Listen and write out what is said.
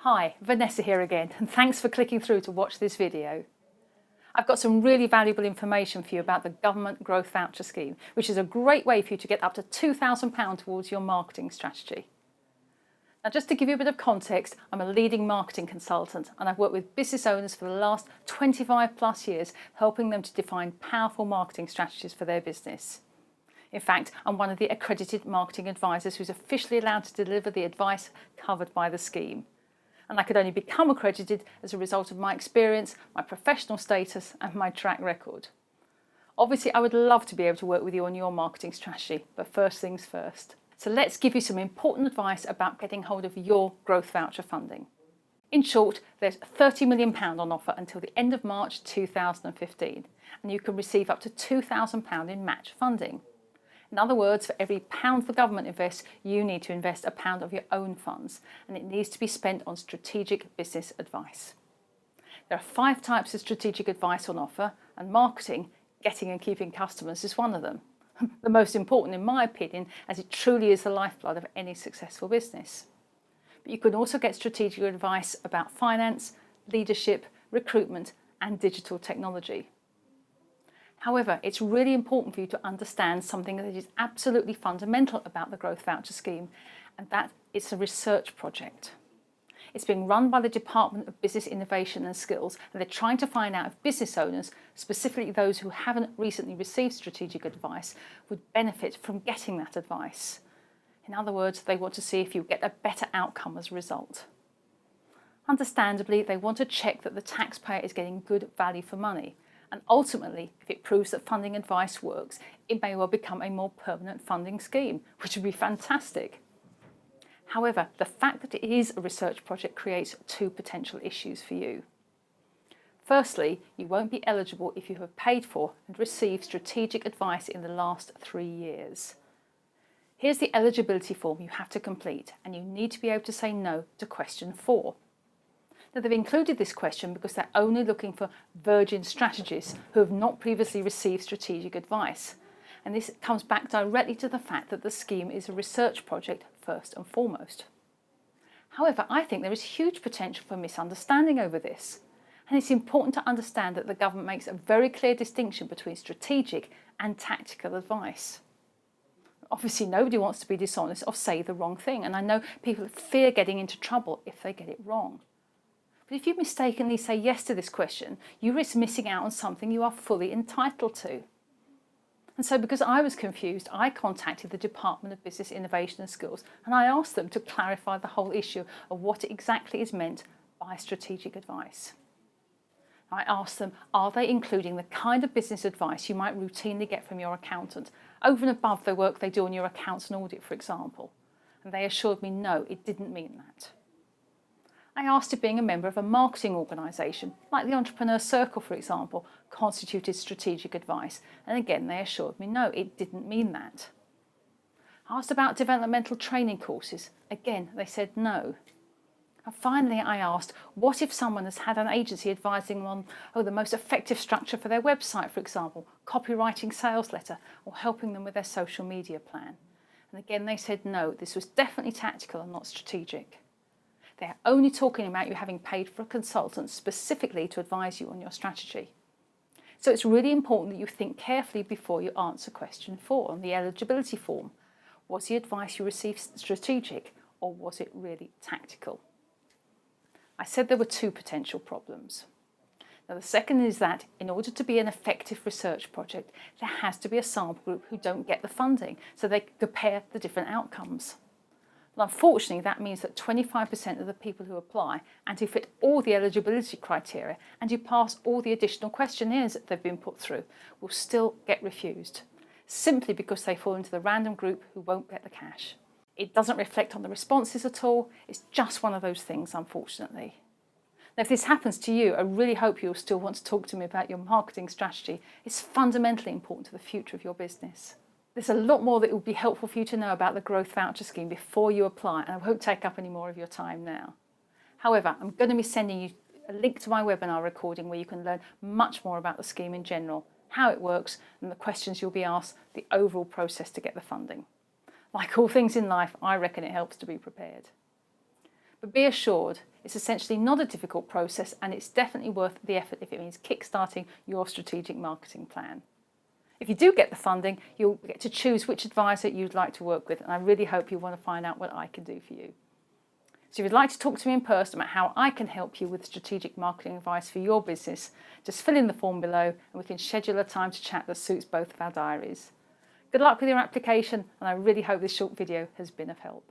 Hi, Vanessa here again, and thanks for clicking through to watch this video. I've got some really valuable information for you about the Government Growth Voucher scheme, which is a great way for you to get up to £2,000 towards your marketing strategy. Now, just to give you a bit of context, I'm a leading marketing consultant and I've worked with business owners for the last 25 plus years, helping them to define powerful marketing strategies for their business. In fact, I'm one of the accredited marketing advisors who's officially allowed to deliver the advice covered by the scheme. And I could only become accredited as a result of my experience, my professional status and my track record. Obviously, I would love to be able to work with you on your marketing strategy, but first things first. So let's give you some important advice about getting hold of your growth voucher funding. In short, there's £30 million on offer until the end of March 2015, and you can receive up to £2,000 in match funding. In other words, for every £1 the government invests, you need to invest £1 of your own funds, and it needs to be spent on strategic business advice. There are 5 types of strategic advice on offer, and marketing, getting and keeping customers, is one of them. The most important in my opinion, as it truly is the lifeblood of any successful business. But you can also get strategic advice about finance, leadership, recruitment and digital technology. However, it's really important for you to understand something that is absolutely fundamental about the Growth Voucher scheme, and that it's a research project. It's being run by the Department of Business Innovation and Skills, and they're trying to find out if business owners, specifically those who haven't recently received strategic advice, would benefit from getting that advice. In other words, they want to see if you get a better outcome as a result. Understandably, they want to check that the taxpayer is getting good value for money. And ultimately, if it proves that funding advice works, it may well become a more permanent funding scheme, which would be fantastic. However, the fact that it is a research project creates 2 potential issues for you. Firstly, you won't be eligible if you have paid for and received strategic advice in the last 3 years. Here's the eligibility form you have to complete, and you need to be able to say no to question 4. Now, they've included this question because they're only looking for virgin strategists who have not previously received strategic advice. And this comes back directly to the fact that the scheme is a research project first and foremost. However, I think there is huge potential for misunderstanding over this. And it's important to understand that the government makes a very clear distinction between strategic and tactical advice. Obviously, nobody wants to be dishonest or say the wrong thing. And I know people fear getting into trouble if they get it wrong. But if you mistakenly say yes to this question, you risk missing out on something you are fully entitled to. And so because I was confused, I contacted the Department of Business Innovation and Skills and I asked them to clarify the whole issue of what exactly is meant by strategic advice. I asked them, are they including the kind of business advice you might routinely get from your accountant, over and above the work they do on your accounts and audit, for example? And they assured me no, it didn't mean that. I asked if being a member of a marketing organisation, like the Entrepreneur Circle for example, constituted strategic advice, and again they assured me no, it didn't mean that. I asked about developmental training courses, again they said no. And finally I asked, what if someone has had an agency advising them on the most effective structure for their website, for example, copywriting sales letter, or helping them with their social media plan? And again they said no, this was definitely tactical and not strategic. They're only talking about you having paid for a consultant specifically to advise you on your strategy. So it's really important that you think carefully before you answer question 4 on the eligibility form. Was the advice you received strategic or was it really tactical? I said there were 2 potential problems. Now the second is that in order to be an effective research project, there has to be a sample group who don't get the funding so they can compare the different outcomes. Well, unfortunately, that means that 25% of the people who apply and who fit all the eligibility criteria and who pass all the additional questionnaires that they've been put through will still get refused, simply because they fall into the random group who won't get the cash. It doesn't reflect on the responses at all. It's just one of those things, unfortunately. Now, if this happens to you, I really hope you'll still want to talk to me about your marketing strategy. It's fundamentally important to the future of your business. There's a lot more that will be helpful for you to know about the Growth Voucher scheme before you apply, and I won't take up any more of your time now. However, I'm going to be sending you a link to my webinar recording where you can learn much more about the scheme in general, how it works, and the questions you'll be asked, the overall process to get the funding. Like all things in life, I reckon it helps to be prepared. But be assured, it's essentially not a difficult process, and it's definitely worth the effort if it means kickstarting your strategic marketing plan. If you do get the funding, you'll get to choose which advisor you'd like to work with, and I really hope you want to find out what I can do for you. So if you'd like to talk to me in person about how I can help you with strategic marketing advice for your business, just fill in the form below and we can schedule a time to chat that suits both of our diaries. Good luck with your application, and I really hope this short video has been of help.